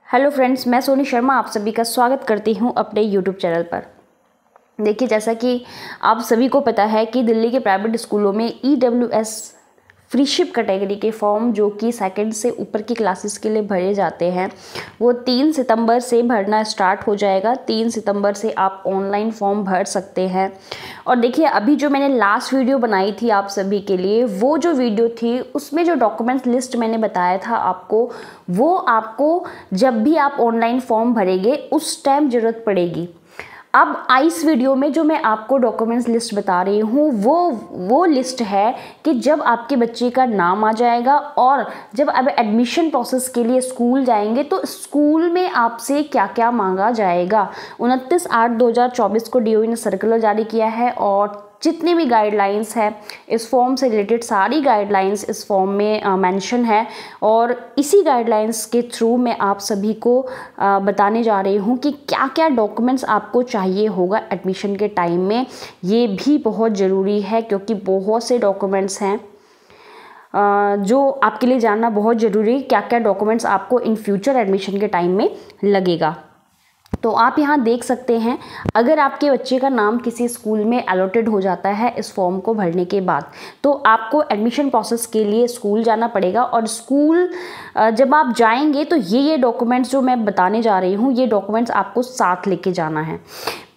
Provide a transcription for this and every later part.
Hello friends, मैं सोनी शर्मा आप सभी का स्वागत करती हूं अपने यूट्यूब चैनल पर। देखिए, जैसा कि आप सभी को पता है कि दिल्ली के प्राइवेट स्कूलों में EWS फ्रीशिप कैटेगरी के फॉर्म जो कि सेकंड से ऊपर की क्लासेस के लिए भरे जाते हैं वो 3 सितंबर से भरना स्टार्ट हो जाएगा। 3 सितंबर से आप ऑनलाइन फॉर्म भर सकते हैं। और देखिए, अभी जो मैंने लास्ट वीडियो बनाई थी आप सभी के लिए, वो जो वीडियो थी उसमें जो डॉक्यूमेंट्स लिस्ट मैंने बताया था आपको, वो आपको जब भी आप ऑनलाइन फॉर्म भरेंगे उस टाइम ज़रूरत पड़ेगी। अब इस वीडियो में जो मैं आपको डॉक्यूमेंट्स लिस्ट बता रही हूँ वो लिस्ट है कि जब आपके बच्चे का नाम आ जाएगा और जब आप एडमिशन प्रोसेस के लिए स्कूल जाएंगे तो स्कूल में आपसे क्या क्या मांगा जाएगा। 29/8/2024 को DOE ने सर्कुलर जारी किया है और जितनी भी गाइडलाइंस है इस फॉर्म से रिलेटेड सारी गाइडलाइंस इस फॉर्म में मेंशन है और इसी गाइडलाइंस के थ्रू मैं आप सभी को बताने जा रही हूँ कि क्या क्या डॉक्यूमेंट्स आपको चाहिए होगा एडमिशन के टाइम में। ये भी बहुत ज़रूरी है क्योंकि बहुत से डॉक्यूमेंट्स हैं जो आपके लिए जानना बहुत ज़रूरी है। क्या क्या डॉक्यूमेंट्स आपको इन फ्यूचर एडमिशन के टाइम में लगेगा, तो आप यहाँ देख सकते हैं। अगर आपके बच्चे का नाम किसी स्कूल में अलॉटेड हो जाता है इस फॉर्म को भरने के बाद, तो आपको एडमिशन प्रोसेस के लिए स्कूल जाना पड़ेगा और स्कूल जब आप जाएंगे तो ये डॉक्यूमेंट्स जो मैं बताने जा रही हूँ ये डॉक्यूमेंट्स आपको साथ लेके जाना है।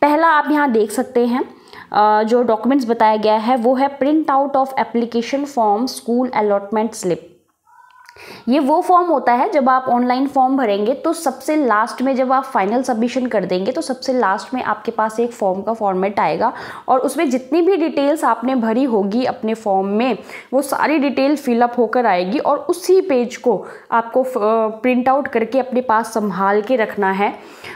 पहला आप यहाँ देख सकते हैं जो डॉक्यूमेंट्स बताया गया है वो है print out of application form school allotment slip. ये वो फॉर्म होता है जब आप ऑनलाइन फॉर्म भरेंगे तो सबसे लास्ट में जब आप फाइनल सबमिशन कर देंगे तो सबसे लास्ट में आपके पास एक फॉर्म का फॉर्मेट आएगा और उसमें जितनी भी डिटेल्स आपने भरी होगी अपने फॉर्म में वो सारी डिटेल फिलअप होकर आएगी और उसी पेज को आपको प्रिंट आउट करके अपने पास संभाल के रखना है।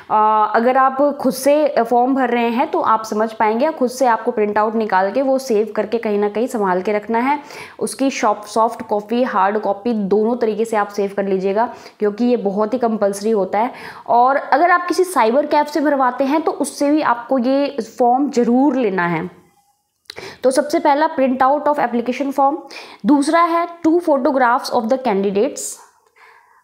अगर आप खुद से फॉर्म भर रहे हैं तो आप समझ पाएंगे, खुद से आपको प्रिंट आउट निकाल के वो सेव करके कहीं ना कहीं संभाल के रखना है। उसकी सॉफ्ट कॉपी हार्ड कॉपी दोनों तरीके से आप सेव कर लीजिएगा क्योंकि ये बहुत ही कंपलसरी होता है। और अगर आप किसी साइबर कैफ से भरवाते हैं तो उससे भी आपको ये फॉर्म जरूर लेना है। तो सबसे पहला print out of application form, दूसरा है 2 photographs of the candidates,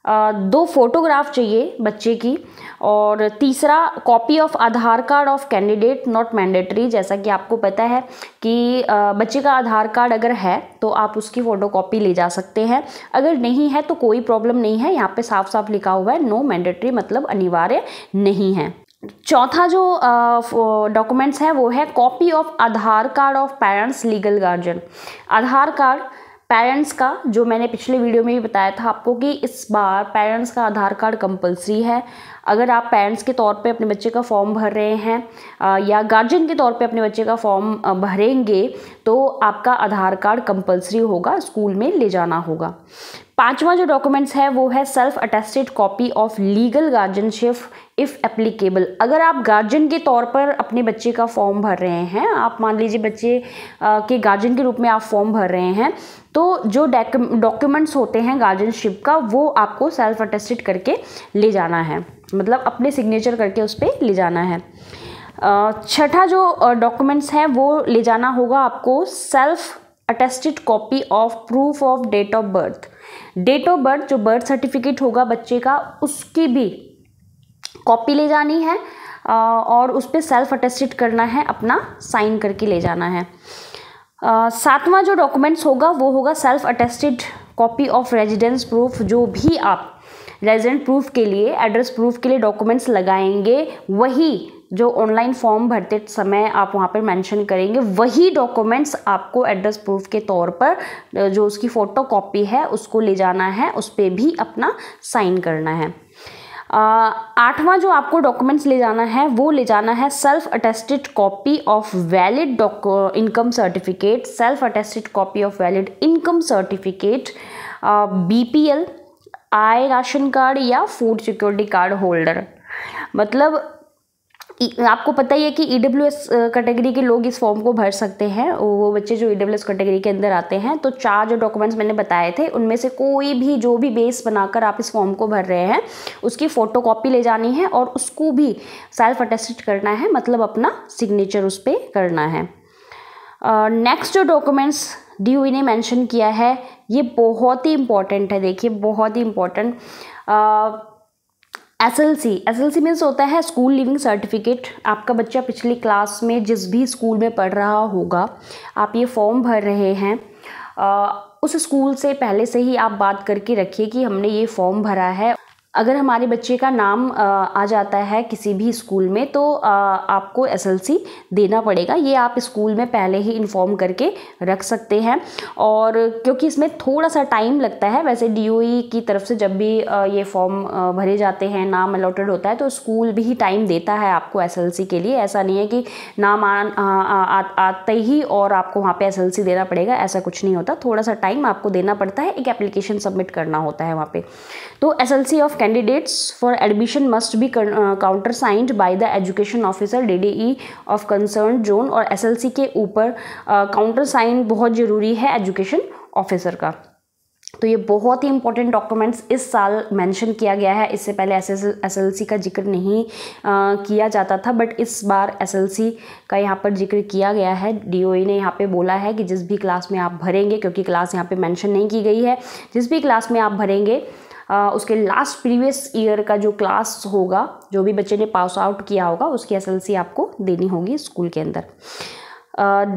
2 photograph चाहिए बच्चे की, और तीसरा copy of Aadhaar card of candidate not mandatory. जैसा कि आपको पता है कि बच्चे का आधार कार्ड अगर है तो आप उसकी फ़ोटोकॉपी ले जा सकते हैं, अगर नहीं है तो कोई प्रॉब्लम नहीं है। यहाँ पे साफ साफ लिखा हुआ है नो मैंडेटरी, मतलब अनिवार्य नहीं है। चौथा जो डॉक्यूमेंट्स है वो है copy of Aadhaar card of parents legal guardian. Aadhaar card parents का, जो मैंने पिछले वीडियो में भी बताया था आपको कि इस बार पेरेंट्स का आधार कार्ड कंपलसरी है। अगर आप पेरेंट्स के तौर पे अपने बच्चे का फॉर्म भर रहे हैं या गार्जियन के तौर पे अपने बच्चे का फॉर्म भरेंगे तो आपका आधार कार्ड कंपलसरी होगा, स्कूल में ले जाना होगा। पांचवा जो डॉक्यूमेंट्स है वो है self attested copy of legal guardianship if applicable. अगर आप गार्जियन के तौर पर अपने बच्चे का फॉर्म भर रहे हैं, आप मान लीजिए बच्चे के गार्जियन के रूप में आप फॉर्म भर रहे हैं, तो जो डॉक्यूमेंट्स होते हैं गार्जियनशिप का वो आपको सेल्फ अटेस्टेड करके ले जाना है, मतलब अपने सिग्नेचर करके उस पर ले जाना है। छठा जो डॉक्यूमेंट्स हैं वो ले जाना होगा आपको self attested copy of proof of date of birth. Date of birth, जो बर्थ सर्टिफिकेट होगा बच्चे का, उसकी भी कॉपी ले जानी है और उस पर सेल्फ अटेस्टेड करना है, अपना साइन करके ले जाना है। सातवां जो डॉक्यूमेंट्स होगा वो होगा self attested copy of residence proof. जो भी आप रेजिडेंट प्रूफ के लिए, एड्रेस प्रूफ के लिए डॉक्यूमेंट्स लगाएंगे, वही जो ऑनलाइन फॉर्म भरते समय आप वहाँ पर मेंशन करेंगे, वही डॉक्यूमेंट्स आपको एड्रेस प्रूफ के तौर पर जो उसकी फ़ोटो कॉपी है उसको ले जाना है, उस पर भी अपना साइन करना है। आठवां जो आपको डॉक्यूमेंट्स ले जाना है वो ले जाना है self attested copy of valid income certificate, self attested copy of valid income certificate, BPL, I ration card या फूड सिक्योरिटी कार्ड होल्डर। मतलब आपको पता ही है कि EWS कैटेगरी के लोग इस फॉर्म को भर सकते हैं, वो बच्चे जो EWS कैटेगरी के अंदर आते हैं। तो 4 जो डॉक्यूमेंट्स मैंने बताए थे उनमें से कोई भी जो भी बेस बनाकर आप इस फॉर्म को भर रहे हैं उसकी फ़ोटोकॉपी ले जानी है और उसको भी सेल्फ अटेस्टेड करना है, मतलब अपना सिग्नेचर उस पर करना है। नेक्स्ट जो डॉक्यूमेंट्स DOE ने मेंशन किया है ये बहुत ही इम्पॉर्टेंट है। देखिए, बहुत ही इम्पॉर्टेंट, SLC मीन्स होता है स्कूल लिविंग सर्टिफिकेट। आपका बच्चा पिछली क्लास में जिस भी स्कूल में पढ़ रहा होगा, आप ये फॉर्म भर रहे हैं, उस स्कूल से पहले से ही आप बात करके रखिए कि हमने ये फॉर्म भरा है। अगर हमारे बच्चे का नाम आ जाता है किसी भी स्कूल में तो आपको SLC देना पड़ेगा। ये आप स्कूल में पहले ही इन्फॉर्म करके रख सकते हैं। और क्योंकि इसमें थोड़ा सा टाइम लगता है, वैसे DOE की तरफ से जब भी ये फॉर्म भरे जाते हैं, नाम अलॉटेड होता है, तो स्कूल भी टाइम देता है आपको SLC के लिए। ऐसा नहीं है कि नाम आते ही और आपको वहाँ पे SLC देना पड़ेगा, ऐसा कुछ नहीं होता। थोड़ा सा टाइम आपको देना पड़ता है, एक एप्लीकेशन सबमिट करना होता है वहाँ पे। तो SLC of candidates for admission must be countersigned by the education officer DDE of concerned zone। और SLC के ऊपर काउंटर साइन बहुत ज़रूरी है एजुकेशन ऑफिसर का। तो ये बहुत ही इंपॉर्टेंट डॉक्यूमेंट्स इस साल मेंशन किया गया है। इससे पहले SLC का जिक्र नहीं किया जाता था, बट इस बार SLC का यहाँ पर जिक्र किया गया है। DOE ने यहाँ पे बोला है कि जिस भी क्लास में आप भरेंगे, क्योंकि क्लास यहाँ पे मेंशन नहीं की गई है, जिस भी क्लास में आप भरेंगे उसके लास्ट प्रीवियस ईयर का जो क्लास होगा, जो भी बच्चे ने पास आउट किया होगा, उसकी SLC आपको देनी होगी स्कूल के अंदर।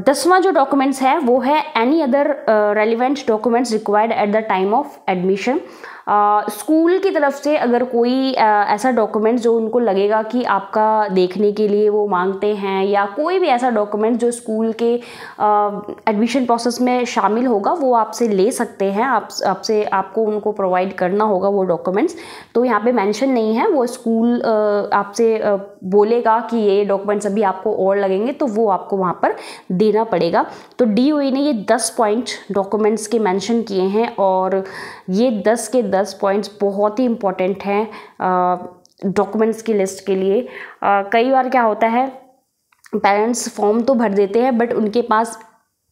10वां जो डॉक्यूमेंट्स है वो है any other relevant documents required at the time of admission. School की तरफ से अगर कोई ऐसा डॉक्यूमेंट जो उनको लगेगा कि आपका देखने के लिए वो मांगते हैं, या कोई भी ऐसा डॉक्यूमेंट जो स्कूल के एडमिशन प्रोसेस में शामिल होगा, वो आपसे ले सकते हैं। आपको उनको प्रोवाइड करना होगा वो डॉक्यूमेंट्स। तो यहाँ पे मेंशन नहीं है, वो स्कूल आपसे बोलेगा कि ये डॉक्यूमेंट्स अभी आपको और लगेंगे, तो वो आपको वहाँ पर देना पड़ेगा। तो DOE ने ये 10 पॉइंट डॉक्यूमेंट्स के मेंशन किए हैं, और ये 10 के 10 पॉइंट्स बहुत ही इंपॉर्टेंट हैं डॉक्यूमेंट्स की लिस्ट के लिए। कई बार क्या होता है, पेरेंट्स फॉर्म तो भर देते हैं, बट उनके पास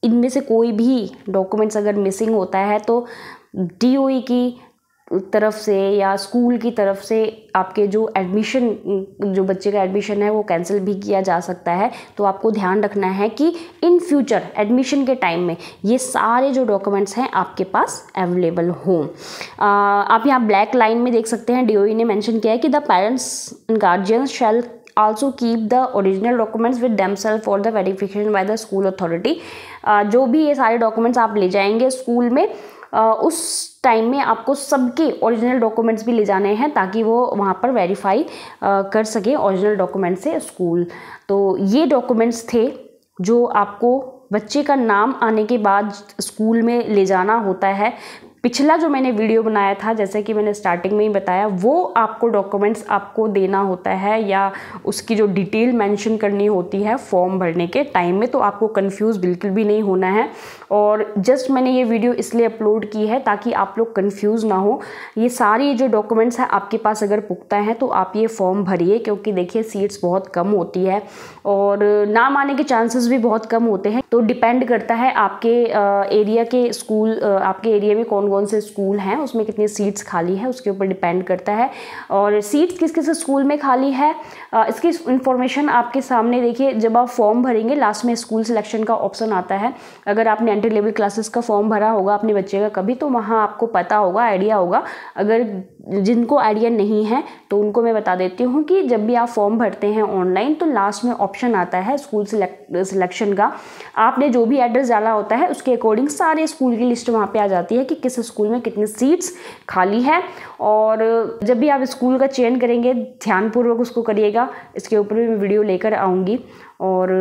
इनमें से कोई भी डॉक्यूमेंट्स अगर मिसिंग होता है तो DOE की तरफ से या स्कूल की तरफ से आपके जो बच्चे का एडमिशन है वो कैंसिल भी किया जा सकता है। तो आपको ध्यान रखना है कि इन फ्यूचर एडमिशन के टाइम में ये सारे जो डॉक्यूमेंट्स हैं आपके पास अवेलेबल हों। आप यहाँ ब्लैक लाइन में देख सकते हैं, DOE ने मेंशन किया है कि the parents and guardians shall also keep the original documents with themselves for the verification by the school authority। जो भी ये सारे डॉक्यूमेंट्स आप ले जाएंगे स्कूल में, उस टाइम में आपको सबके ओरिजिनल डॉक्यूमेंट्स भी ले जाने हैं, ताकि वो वहाँ पर वेरीफाई कर सके ओरिजिनल डॉक्यूमेंट से स्कूल। तो ये डॉक्यूमेंट्स थे जो आपको बच्चे का नाम आने के बाद स्कूल में ले जाना होता है। पिछला जो मैंने वीडियो बनाया था, जैसे कि मैंने स्टार्टिंग में ही बताया, वो आपको डॉक्यूमेंट्स आपको देना होता है या उसकी जो डिटेल मेंशन करनी होती है फॉर्म भरने के टाइम में। तो आपको कंफ्यूज बिल्कुल भी नहीं होना है। और जस्ट मैंने ये वीडियो इसलिए अपलोड की है ताकि आप लोग कंफ्यूज ना हो। ये सारी जो डॉक्यूमेंट्स हैं आपके पास अगर पुख्ता हैं तो आप ये फॉर्म भरिए, क्योंकि देखिए सीट्स बहुत कम होती है और नाम आने के चांसेस भी बहुत कम होते हैं। तो डिपेंड करता है आपके एरिया के स्कूल, आपके एरिया में कौन कौन से स्कूल हैं, उसमें कितनी सीट्स खाली है, उसके ऊपर डिपेंड करता है। और सीट्स किस किस स्कूल में खाली है इसकी इन्फॉर्मेशन आपके सामने देखिए। जब आप फॉर्म भरेंगे लास्ट में स्कूल सिलेक्शन का ऑप्शन आता है। अगर आपने एंट्री लेवल क्लासेस का फॉर्म भरा होगा अपने बच्चे का कभी, तो वहाँ आपको पता होगा, आइडिया होगा। अगर जिनको आइडिया नहीं है तो उनको मैं बता देती हूँ कि जब भी आप फॉर्म भरते हैं ऑनलाइन तो लास्ट में ऑप्शन आता है स्कूल सिलेक्शन का। आपने जो भी एड्रेस डाला होता है उसके अकॉर्डिंग सारे स्कूल की लिस्ट वहाँ पे आ जाती है कि किस स्कूल में कितनी सीट्स खाली है। और जब भी आप स्कूल का चयन करेंगे ध्यानपूर्वक उसको करिएगा। इसके ऊपर भी मैं वीडियो लेकर आऊँगी। और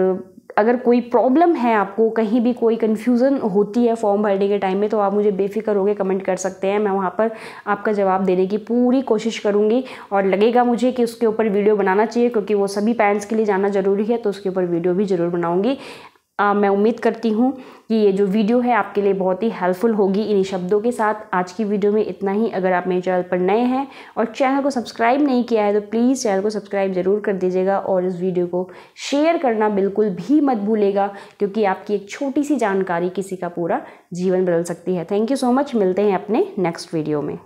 अगर कोई प्रॉब्लम है, आपको कहीं भी कोई कन्फ्यूज़न होती है फॉर्म भरने के टाइम में, तो आप मुझे बेफिक्र होकर कमेंट कर सकते हैं। मैं वहाँ पर आपका जवाब देने की पूरी कोशिश करूँगी। और लगेगा मुझे कि उसके ऊपर वीडियो बनाना चाहिए, क्योंकि वो सभी पेरेंट्स के लिए जानना ज़रूरी है, तो उसके ऊपर वीडियो भी ज़रूर बनाऊँगी। मैं उम्मीद करती हूँ कि ये जो वीडियो है आपके लिए बहुत ही हेल्पफुल होगी। इन्हीं शब्दों के साथ आज की वीडियो में इतना ही। अगर आप मेरे चैनल पर नए हैं और चैनल को सब्सक्राइब नहीं किया है तो प्लीज़ चैनल को सब्सक्राइब ज़रूर कर दीजिएगा और इस वीडियो को शेयर करना बिल्कुल भी मत भूलिएगा, क्योंकि आपकी एक छोटी सी जानकारी किसी का पूरा जीवन बदल सकती है। Thank you so much. मिलते हैं अपने नेक्स्ट वीडियो में।